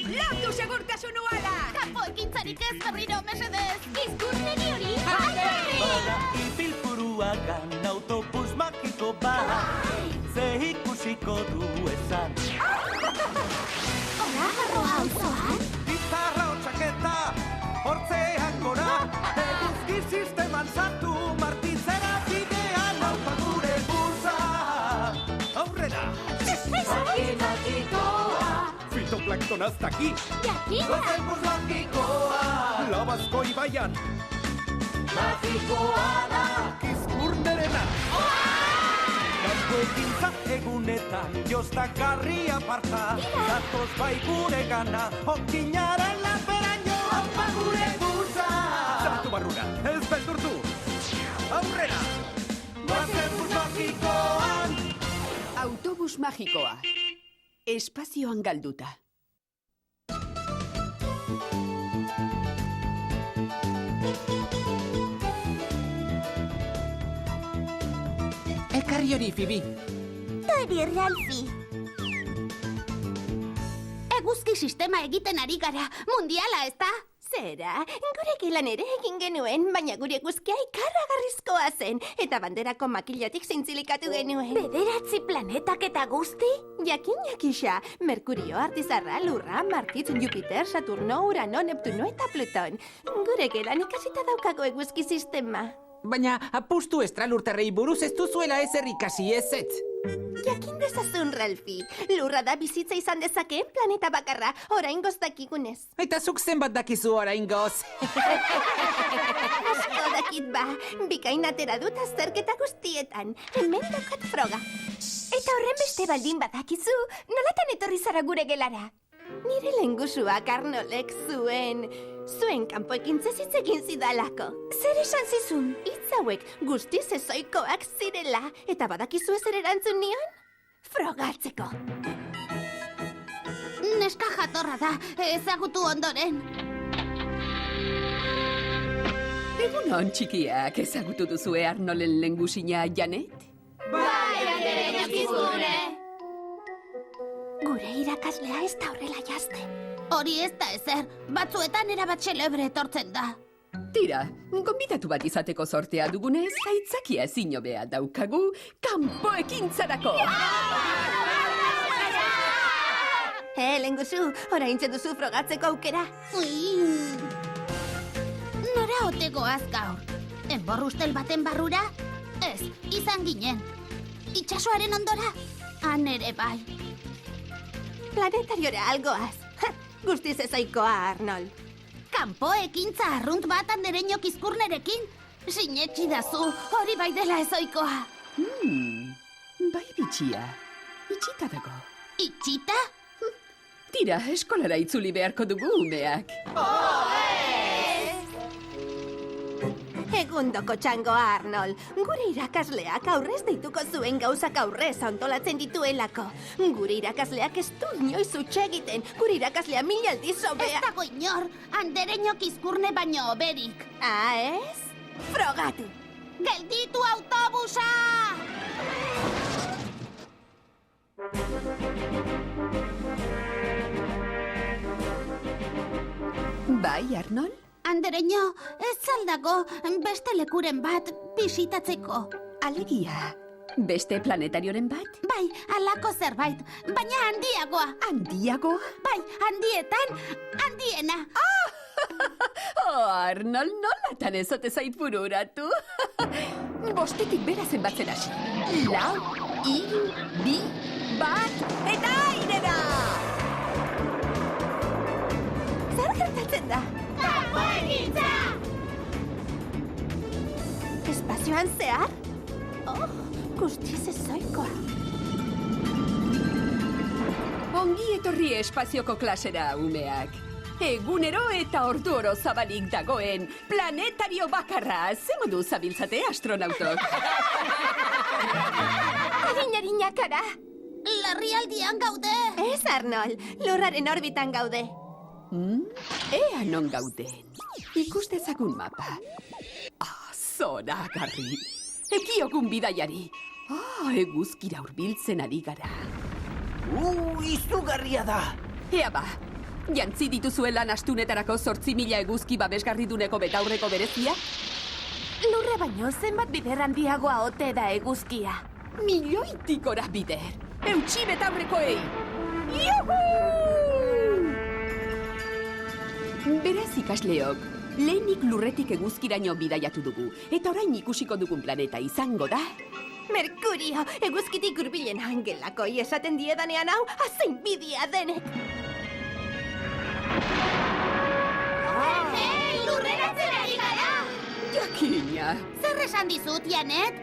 Lautu segurtasun uala! Kanpo ekintzarik ez berriro, mesedez! Izkurneri hori! Bada ipilpuruagan autobus magiko bat, ze ikusiko du esan. Hora, arroa auzoan? Gitarra hotxaketa, hortzean gora, eguzki sisteman sartu, martizera bidean aupa gure burza. Aurrera! Magikoa! Fitoplankton hasta aquí. Jakina! Gozen bus magikoa, Labazko ibaian. Magikoa da, Kizkurnerena. Kanpo ekintza egunetan, joztakarri aparta. Zatoz bai gure gana, okinaren laperaino. Aupa gure burza. Zartu barrura, ez beldurtu. Aurrera! Gozen bus magikoan. Autobus magikoa. Espazioan galduta. Ekarri hori, Fibi. Tori, Ralfi. Eguzki sistema egiten ari gara, mundiala, ezta? Zera, gure gelan ere egin genuen, baina gure eguzkia ikarragarrizkoa zen, eta banderako makilatik zintzilikatu genuen. 9 planetak eta guzti? Jakin jakisa, Merkurio, Artizarra, Lurra, Martitz, Jupiter, Saturno, Urano, Neptuno eta Pluton. Gure gelan ikasita daukago eguzki sistema. Baina apustu estralurtarrei buruz ez duzuela ezer ikasi ezetz. Jakin dezazun, Ralfi. Lurra da bizitza izan dezakeen planeta bakarra, oraingoz dakigunez. Eta zuk zenbat dakizu oraingoz. Asko dakit ba, bikain atera dut azterketa guztietan. Hemen daukat froga. Eta horren beste baldin badakizu, nolatan etorri zara gure gelara? Nire lengusuak Arnolek zuen kanpo ekintzez hitz egin zidalako. Zer esan zizun? Hitz hauek guztiz ezoikoak zirela, eta badakizu ezer erantzun nion? Frogatzeko. Neska jatorra da, ezagutu ondoren. Egunon, txikiak, ezagutu duzue Arnolen lengusina, Janet? Bai, Andereño Kizkurne! Gure irakaslea ez da horrela jazten. Hori ez da ezer, batzuetan erabat xelebre etortzen da. Tira, gonbidatu bat izateko sortea dugunez, aitzakia zinobea daukagu, kanpo ekintzarako! Lengusu, oraintxe duzu frogatzeko aukera. Nora ote goaz gaur? Enborrustel baten barrura? Ez, izan ginen. Itxasoaren ondora? Han ere bai. Planetariora algoaz. Guztiz ezoikoa, Arnold. Kanpo ekintza arrunt bat Andereño Kizkurnerekin? Sinetxi dazu, hori bai dela ezoikoa. Bai bitxia, itxita dago. Itxita? Tira, eskolara itzuli beharko dugu umeak. Egundoko txangoa, Arnold. Gure irakasleak aurrez deituko zuen gauzak aurrez antolatzen dituelako. Gure irakasleak ez du inoiz utxe egiten. Gure irakaslea 1000 aldiz hobea. Ez dago inor, Andereño Kizkurne baino hoberik. Ez? Frogatu! Gelditu autobusa! Bai, Arnold? Andereño, ez zaldago beste lekuren bat bisitatzeko. Alegia, beste planetarioren bat? Bai, halako zerbait, baina handiagoa. Handiagoa? Bai, handietan, handiena. Arnold, nolatan ezote zait bururatu? Bostetik bera zenbatzen hasi. 4, 3, 2, 1, eta airera! Zer gertatzen da? Kanpo ekintza! Espazioan zehar? Guztiz ezoikoa. Ongi etorri espazioko klasera, umeak. Egunero eta ordu oro zabalik dagoen planetario bakarra. Ze modu zabiltzate astronautok? Adina-kara! Larrialdian gaude! Ez, Arnold, lurraren orbitan gaude. Ea non gauden. Ikus dezagun mapa. Zoragarri. Ekiogun bidaiari. Eguzkira hurbiltzen ari gara. Izugarria da! Ea ba, Jantzi dituzuela astunetarako 8.000 eguzki babesgarriduneko betaurreko berezia? Lurre baino zenbat bider handiagoa ote da eguzkia. Milioitik gora bider. Eutsi betaurrekoei! Juhu! Beraz ikasleok, lehenik lurretik eguzkiraino bidaiatu dugu, eta orain ikusiko dugun planeta izango da... Merkurio, eguzkitik hurbilen angelakoi esaten diedanean hau, azein bidia denek. Hei, lurreratzen ari gara! Jakina! Zer esan dizut, Janet?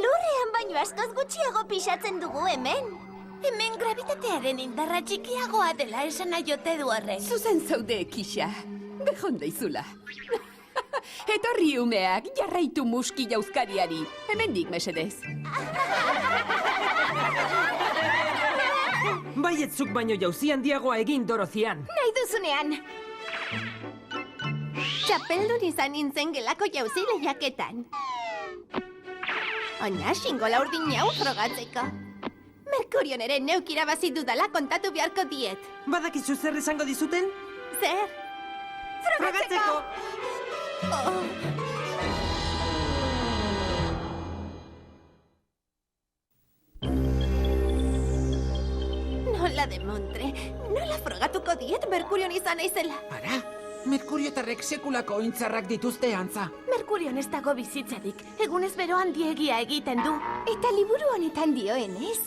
Lurrean baino askoz gutxiago pixatzen dugu hemen. Hemen gravitatearen indarra txikiagoa dela esan aiote du horrek. Zuzen zaude, Kixa. Bejonda izula. Etorri umeak, jarraitu muski jauzkariari. Hemendik, mesedez. Baietzuk baino jauzi handiagoa egin, Dorozian. Nahi duzunean. Txapeldun izan nintzen gelako jauzi lehiaketan. Ona, xingola urdin hau frogatzeko. Merkurion ere neuk irabazi dudala kontatu beharko diet. Badakizu zer esango dizuten? Zer? Frogatzeko! Nola demontre, nola frogatuko diet Merkurion izan naizela. Ara, Merkuriotarrek sekulako ointzarrak dituzte antza. Merkurion ez dago bizitzarik, egunez bero handiegia egiten du. Eta liburu honetan dioenez,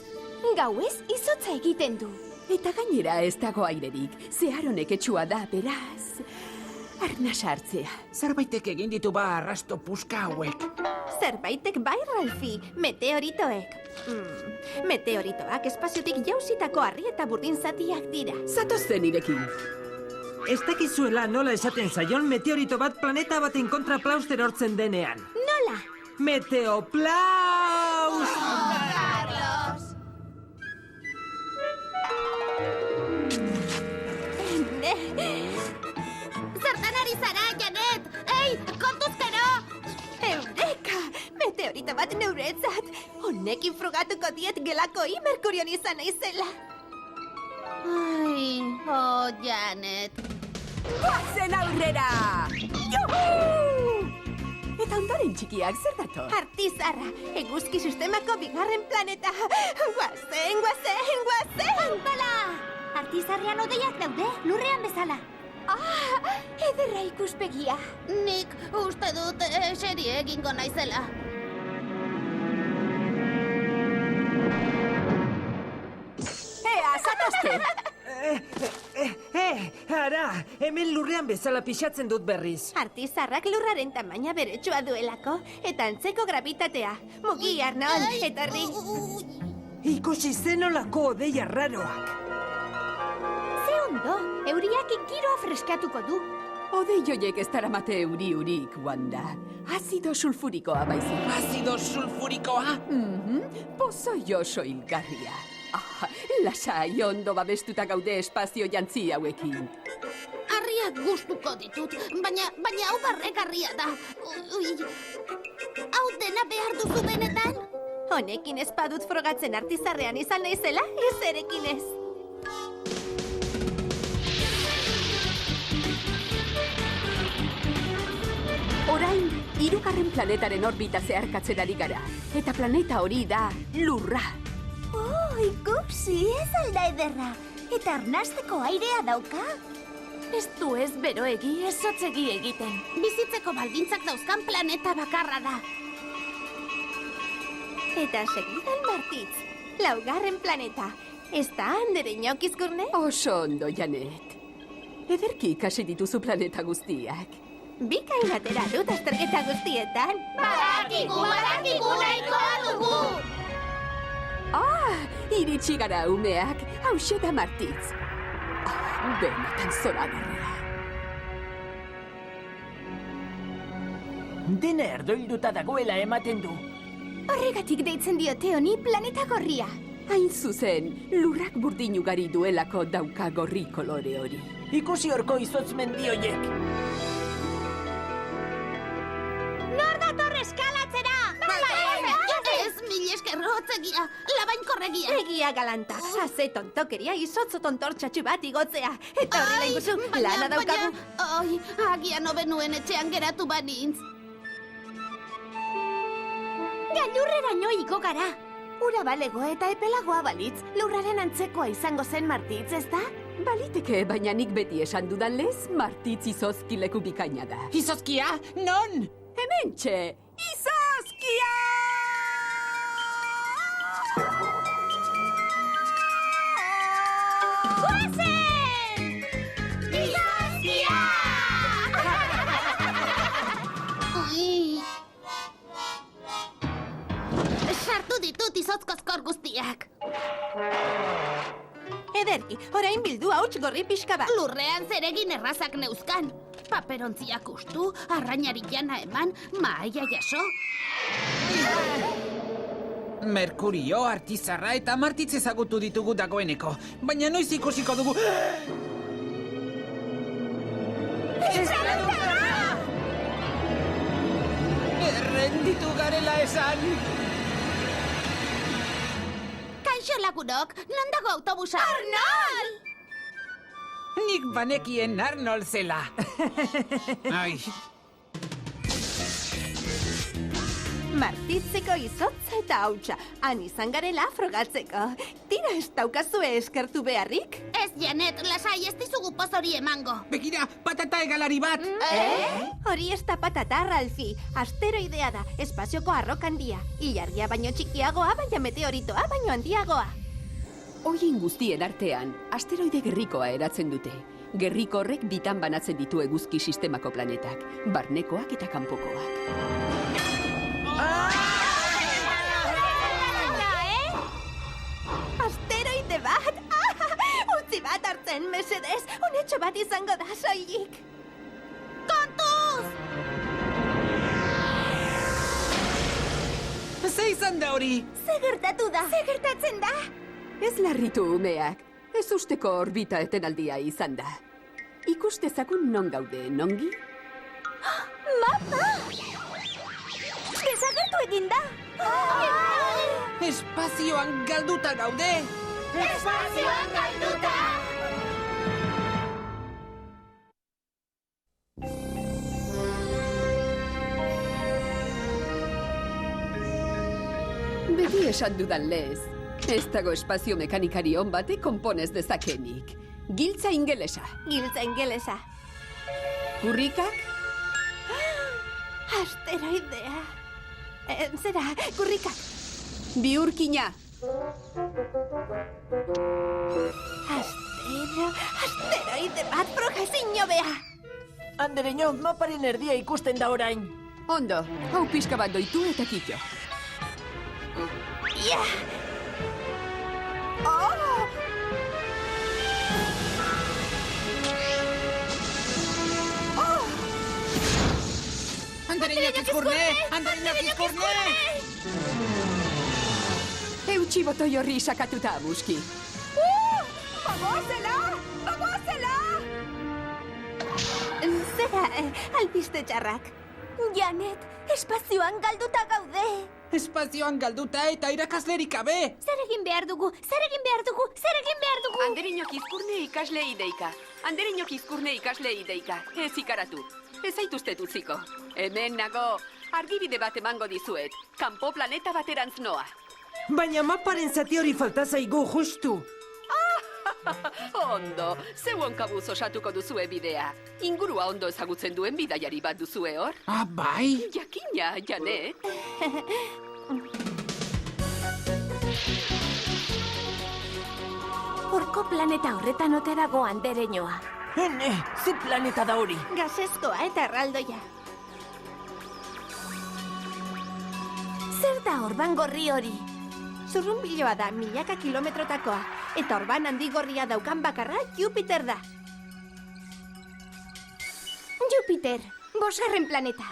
gauez izotza egiten du. Eta gainera ez dago airerik, zeharonek etxua da, beraz... Arnas hartzea. Zerbaitek egin ditu ba arrasto puska hauek. Zerbaitek bai, Ralfi, meteoritoek. Meteoritoak espaziotik jauzitako harri eta burdin zatiak dira. Zatozten irekin. Ez dakizuela nola esaten zaion meteorito bat planeta baten kontra plauster hortzen denean. Nola? Meteoplaus! Carlos! Zertan ari zara, Janet! Ei, kontuzkero! Eureka! Meteorito bat neuretzat! Honekin frogatuko diet gelakoi Merkurion izan naizela. Ai, Janet. Guazen aurrera! Juhu! Eta ondoren txikiak, zer dator? Artizarra, eguzki sistemako bigarren planeta. Guazen! Antala! Artizarrean odeiak daude, lurrean bezala. Ederra ikuspegia. Nik uste dut eseri egingo naizela. Ea, zatozte! Ara, hemen lurrean bezala pixatzen dut berriz. Artizarrak lurraren tamaina beretsua duelako, eta antzeko gravitatea. Mugi, Arnon, etorri. Ikusi zenolako odeia raroak. Ze ondo, euriak giroa freskatuko du. Odei joiek ez daramate euri-urik, Wanda. Azido sulfurikoa baizik. Azido sulfurikoa? Pozoi oso hilgarria. Lasai ondo babestuta gaude espazio jantzi hauekin. Harriak gustuko ditut, baina hau barregarria da. Hau dena behar duzu benetan? Honekin ez badut frogatzen artizarrean izan naizela, ez erekin ez. Orain, 3. planetaren orbita zeharkatzen ari gara. Eta planeta hori da Lurra. Ikusi, ez alda ederra. Eta arnasteko airea dauka? Ez du ez beroegi, ez hotzegi egiten. Bizitzeko baldintzak dauzkan planeta bakarra da. Eta segidan Martitz, 4. planeta. Ez da handere inokizkurne? Oso ondo, Janet. Ederki ikasi dituzu planeta guztiak. Bikain atera dut azterketa guztietan. Badakigu nahikoa dugu! Iritsi gara umeak, hauxe da Martitz. Benetan zoragarria. Dena erdoilduta dagoela ematen du. Horregatik deitzen diote honi planeta gorria. Hain zuzen, lurrak burdin ugari duelako dauka gorri kolore hori. Ikusi horko izotz mendi hoiek. Nor dator eskalatzera! Ez, mil esker hotzegia, labainko korregia. Egia galanta. Haze tontokeria izotzo tontortxatxu bat igotzea. Eta horrela iguzu, lana daukagu. Ai, agian hobenuen etxean geratu banintz. Gailurreraino iko gara. Ura balego eta epelagoa balitz, lurraren antzekoa izango zen Martitz, ezta? Baliteke, baina nik beti esan dudan lez, Martitz izozki leku bikaina da. Izozkia, non? Hementxe, izozkia! Guazen! Izozkia! Sartu ditut izozkozkor guztiak. Ederki, orain bildu hauts gorri pixka bat. Lurrean zeregin errazak neuzkan. Paperontziak ustu, arrainari jana eman, mahaia jaso. Merkurio, artizarra eta Martitz ezagutu ditugu dagoeneko. Baina noiz ikusiko dugu... Errenditu garela esan! Kaixo lagunok, non dago autobusa? Arnold! Nik banekien Arnold zela. Ai, Martitzeko izotza eta hautsa, han izan garela frogatzeko. Tira ez daukazue eskertu beharrik? Ez, Janet, lasai ez dizugu poz hori emango. begira, patata egalari bat! Hori ez da patata, Ralfi. Asteroidea da, espazioko arrok handia. Ilargia baino txikiagoa, baina meteoritoa baino handiagoa. Oien guztien artean, asteroide gerrikoa eratzen dute. Gerriko horrek bitan banatzen ditu eguzki sistemako planetak, barnekoak eta kanpokoak. Asteroide bat? Utzi bat hartzen, mesedez. Unetxo bat izango da, soilik. Kontuz! Ze izan da hori? Ze gertatu da? Ze gertatzen da? Ez larritu umeak, ez usteko orbita etenaldia izan da. Ikustezakun non gaude, nongi? Mapa! Desagertu egin da! Espazioan galduta gaude! Espazioan galduta! Beti esan dudan lez, ez dago espazio mekanikari on batek konponez dezakenik. Giltza ingelesa. Giltza ingelesa. Kurrikak? Asteroidea. Zera, kurrikak. Bihurkina. Asteroide bat froga ezin jobea. Andereño, maparen erdia ikusten da orain. Ondo, hau pixka bat doitu eta kito. Ja! Oh! Andereño kizkurne! Andereño kizkurne! Eutxi botoi horri sakatuta, muski. Bagoazela! Bagoazela! Zera, albiste txarrak. Janet, espazioan galduta gaude. Espazioan galduta eta irakaslerik gabe! Zer egin behar dugu? Zer egin behar dugu? Zer egin behar dugu? Andereño kizkurne ikaslei deika. Andereño kizkurne ikaslei deika. Ez ikaratu. Ez zaituztet utziko. Hemen nago, argibide bat emango dizuet. Kanpo planeta baterantz noa. Baina maparen zati hori falta zaigu justu. Ondo, zeu onkabuz osatuko duzue bidea. Ingurua ondo ezagutzen duen bidaiari bat duzue hor? Ah, bai? Jakina, Janet. Horko planeta horretan ote dago Andereñoa. Hene, ze planeta da hori? Gasezkoa eta erraldoia. Zer da orban gorri hori? Zurrunbiloa da, milaka kilometrotakoa. Eta orban handi gorria daukan bakarra Jupiter da. Jupiter, bosgarren planeta.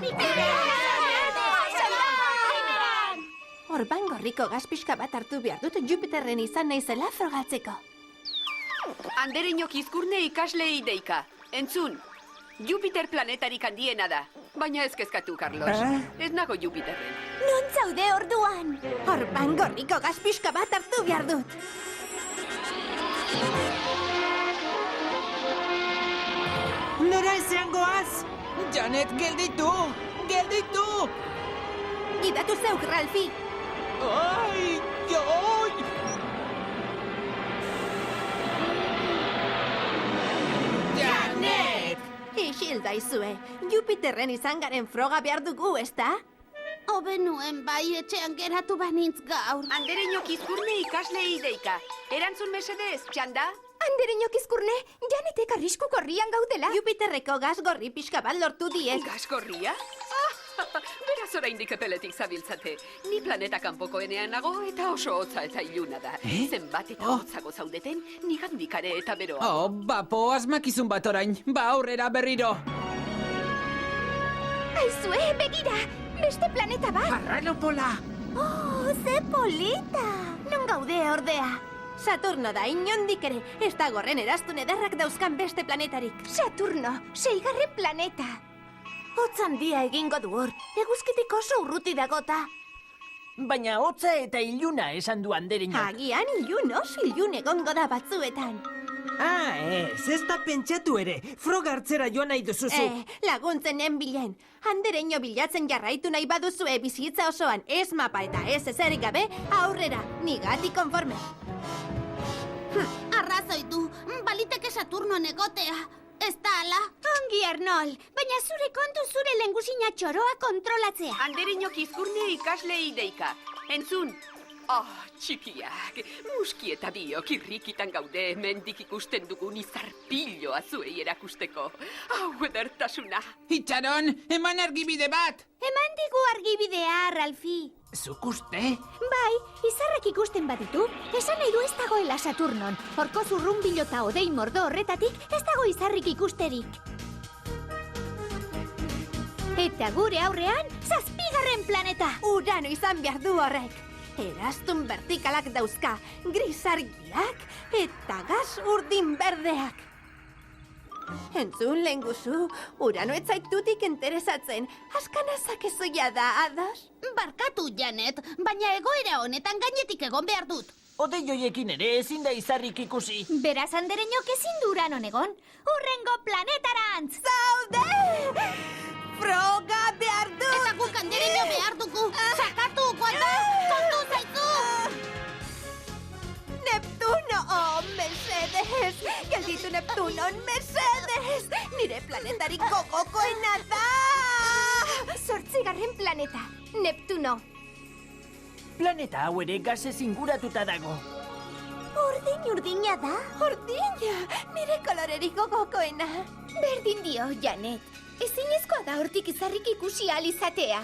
Orban gorriko gas pixka bat hartu behar dut Jupiterren izan naizela frogatzeko. Andereño kizkurne ikaslei deika. Entzun, Jupiter planetarik handiena da. Baina ez kezkatu, Carlos. Ez nago Jupiterren. Non zaude orduan? Orban gorriko gazpiska bat hartu behar dut. Nora ezean goaz! Janet, gelditu! Gelditu! Gidatu zeuk, Ralfi. Ai! Oi! Janet! Isilda izue, Jupiterren izan garen froga behar dugu, ezta? Hobe nuen bai etxean geratu banintz gaur. Andereño Kizkurne ikaslei deika. Erantzun mesedez, txanda? Andereño Kizkurne, Janetek arrisku gorrian gaudela. Jupiterreko gaz gorri pixka bat lortu diet. Gaskorria? Beraz oraindik epeletik zabiltzate. Ni planeta kanpokoenean nago eta oso hotza eta iluna da. Zenbat eta hotzago zaudeten, nigandikare eta beroa. Oh, bapo, asmakizun bat orain. Ba aurrera berriro. Aizue, begira, beste planeta bat. Arrailopola! Oh, ze polita. Non gaude ordea. Saturno da, inondik ere. Ez da gorren eraztun ederrak dauzkan beste planetarik. Saturno, 6. planeta. Hotz handia egingo du hor. Eguzkitik oso urruti dagota. Baina hotza eta iluna esan du Andereñok. Agian ilun oso ilun egongo da batzuetan. Ez da pentsatu ere. Froga hartzera joan nahi duzuzu. Laguntzenen bilen. Andereño bilatzen jarraitu nahi baduzue bizitza osoan ez mapa eta ez ezerik gabe, aurrera, nigati konforme. Arrazoi du, baliteke Saturnon egotea. Ez da ala? Ongi, Arnold, baina zure kontu zure lengusina txoroa kontrolatzea. Andereño Kizkurne ikaslei deika. Entzun! Txikiak, muski eta biok irrikitan gaude mendik ikusten dugun izarpiloa zuei erakusteko. Hau edertasuna! Itxaron, eman argibide bat! Eman digu argibidea, Ralfi. Zuk uste? Bai, izarrak ikusten baditu, esan nahi du ez dagoela Saturnon. Horko zurrunbilo eta odei mordo horretatik ez dago izarrik ikusterik. Eta gure aurrean, 7. planeta. Urano izan behar du horrek. Eraztun vertikalak dauzka, gris argiak eta gaz urdin berdeak. Entzun lenguzu, Urano ez zaitutik interesatzen. Askanazak ezuia da, ados? Barkatu, Janet, baina egoera honetan gainetik egon behar dut. Odei joiekin ere ezin da izarrik ikusi. Beraz, Andereñok ezin du Uranon egon. Hurrengo planetarantz! Zaude! Froga behar du! Eta guk Andereño behar dugu. Sakatu, guarda! Kontu zaizu! Neptuno, mesedez! Gelditu Neptunon, mesedez! Nire planetarik gogokoena da! 8. planeta, Neptuno. Planeta hau ere gazez inguratuta dago. Urdina da? Urdina, nire kolorerik gogokoena. Berdin dio, Janet. Ezinezkoa da hortik izarrik ikusi ahal izatea.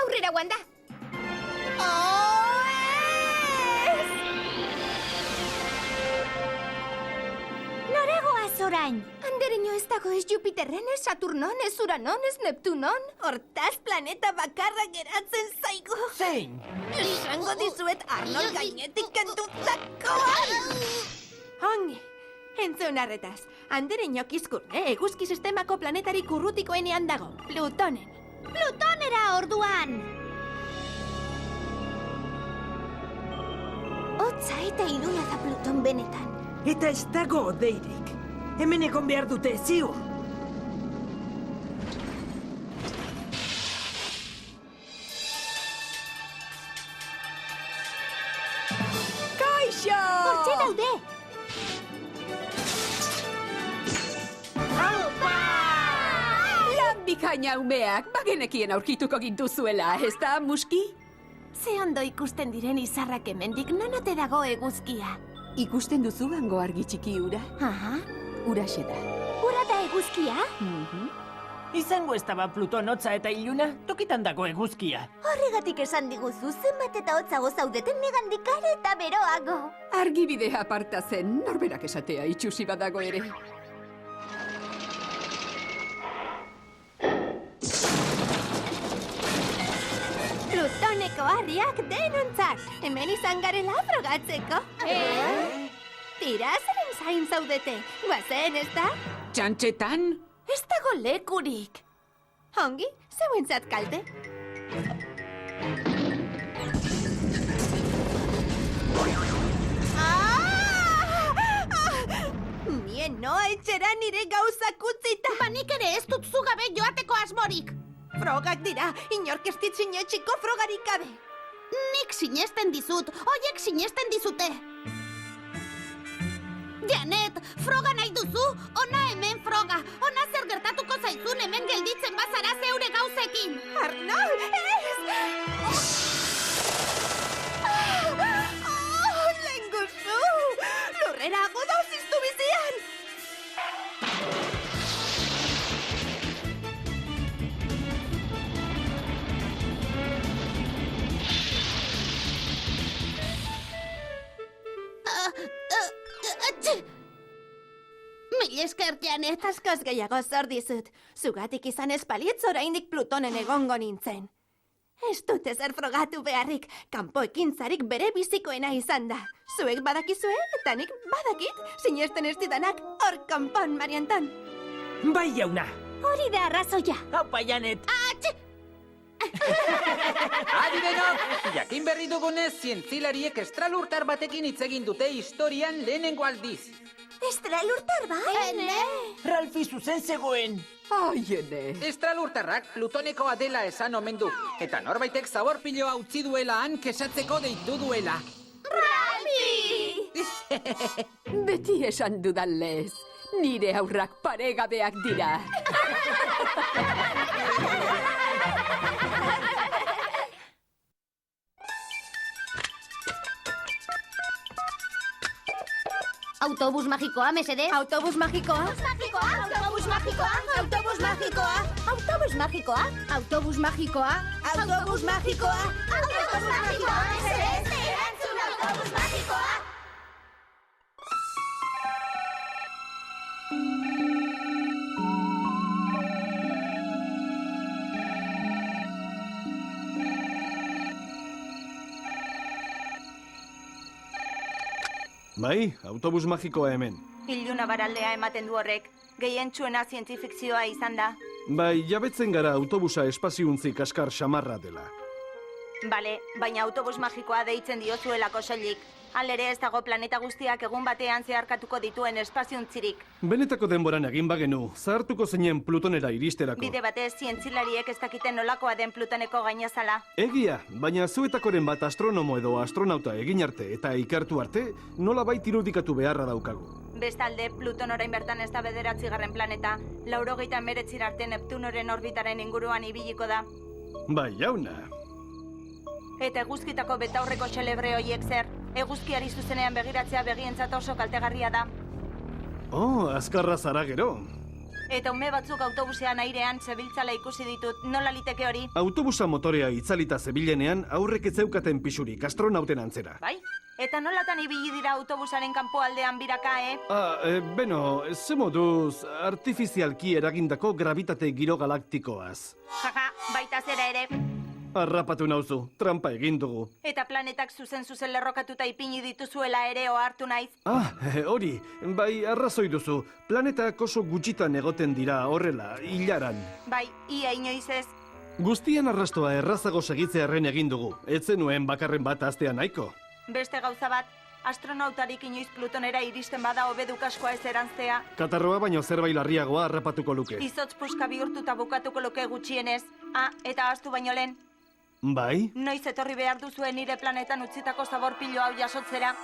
Aurrera, Wanda! Noragoaz orain? Andereño ez dago ez Jupiterren, ez Saturnon, ez Uranon, ez Neptunon. Hortaz planeta bakarra geratzen zaigu. Zein? Esango dizuet Arnold gainetik kentutakoan. Ongi, entzun arretaz. Andereño Kizkurne eguzki sistemako planetarik urrutikoenean dago, Plutonen. Plutonera orduan! Hotza eta iluna da Pluton benetan. Eta ez dago odeirik. Hemen egon behar dute, ziur. Kaixo! Hortxe daude! Lan bikaina umeak, bagenekien aurkituko gintuzuela, ez da, muski? Ze ondo ikusten diren izarrak hemendik, nonote dago eguzkia. Ikusten duzu hango argi txiki ura? Aha, Uraxe da. ura da eguzkia? Izango ez da Pluton hotza eta iluna, tokitan dago eguzkia. Horregatik esan diguzu, zenbat eta hotzago zaudeten negandikare eta beroago. Argibidea aparta zen, norberak esatea itxusi badago ere. Plutoneko harriak denontzat, hemen izan garela frogatzeko. Tira, zeren zain zaudete, guazen, ez da? Txantxetan? Ez dago lekurik. Ongi, zeuentzat kalte. Nien noa etxera nire gauzak utzita. Nik ere ez dut zu gabe joateko asmorik. Frogak dira, inork ez dit sinetxiko frogarik gabe. Nik sinesten dizut, hoiek sinesten dizute. Janet, froga nahi duzu? Ona hemen froga. Ona zer gertatuko zaizun hemen gelditzen bazara zeure gauzekin. Arnold, ez! Lenguzu! Lurrera agoda ziztu bizian! Mil esker, Janet. Askoz gehiago zor dizut. Zugatik izan ez balitz oraindik Plutonen egongo nintzen. Ez dut ezer frogatu beharrik, kanpo ekintzarik bere bizikoena izan da. Zuek badakizue, eta nik badakit, sinesten ez didanak hor kanpon, Marianton. Bai, jauna. Hori da arrazoia. Haupa, Janet. Adi denok, jakin berri dugunez, zientzilariek estralurtar batekin hitz egin dute historian lehenengo aldiz. Estralurtar bai? Ralfi zuzen zegoen. Ai, ene. Estralurtarrak Plutonekoa dela esan omen du, eta norbaitek zaborpiloa utzi duela han kesatzeko deitu duela. Beti esan dudan lez. Nire aurrak paregabeak dira. Autobus magikoa, mesedez. Autobus magikoa? Autobus magikoa. Autobus magikoa. Autobus magikoa. Autobus magikoa? Autobus magikoa? Autobus magikoa, mesedez. Erantzun autobus magikoa. Bai, autobus magikoa hemen. Iluna baraldea ematen du horrek. Gehientsuena zientifikzioa izan da. Bai, jabetzen gara autobusa espaziuntzi kaskar xamarra dela. Bale, baina autobus magikoa deitzen diozuelako soilik. Halere ez dago planeta guztiak egun batean zeharkatuko dituen espaziontzirik. Benetako denboran egin bagenu, zahartuko zeinen Plutonera iristerako. Bide batez, zientzilariek ez dakiten nolakoa den Plutoneko gainazala. Egia, baina zuetakoren bat astronomo edo astronauta egin arte eta ikertu arte, nola bait irudikatu beharra daukagu. Bestalde, Pluton orain bertan ez da 9. planeta, 99 arte Neptunoren orbitaren inguruan ibiliko da. Bai, jauna. Eta eguzkitako betaurreko xelebre hoiek zer? Eguzkiari zuzenean begiratzea begientzat oso kaltegarria da. Oh, azkarra zara gero. Eta ume batzuk autobusean airean zebiltzala ikusi ditut, nola liteke hori? Autobusa motorea itzalita zebilenean aurrek ez zeukaten pisurik astronauten antzera. Bai? Eta nolatan ibili dira autobusaren kanpoaldean biraka, Beno, ze moduz artifizialki eragindako gravitate giro galaktikoaz. Jaja, baita zera ere. Harrapatu nauzu, trampa egin dugu. Eta planetak zuzen lerrokatuta ipini dituzuela ere ohartu naiz. Hori, bai arrazoi duzu. Planetak oso gutxitan egoten dira horrela, hilaran. Bai, ia inoiz ez. Guztien arrastoa errazago segitzearren egin dugu. Ez zenuen bakarren bat astea nahiko. Beste gauza bat, astronautarik inoiz Plutonera iristen bada hobeduk askoa ez erantzea. Katarroa baino zerbait larriagoa harrapatuko luke. Izotz puska bihurtuta bukatuko luke gutxienez. Eta ahaztu baino lehen. Bai? Noiz etorri behar duzuen nire planetan utzitako zaborpilo hau jasotzera.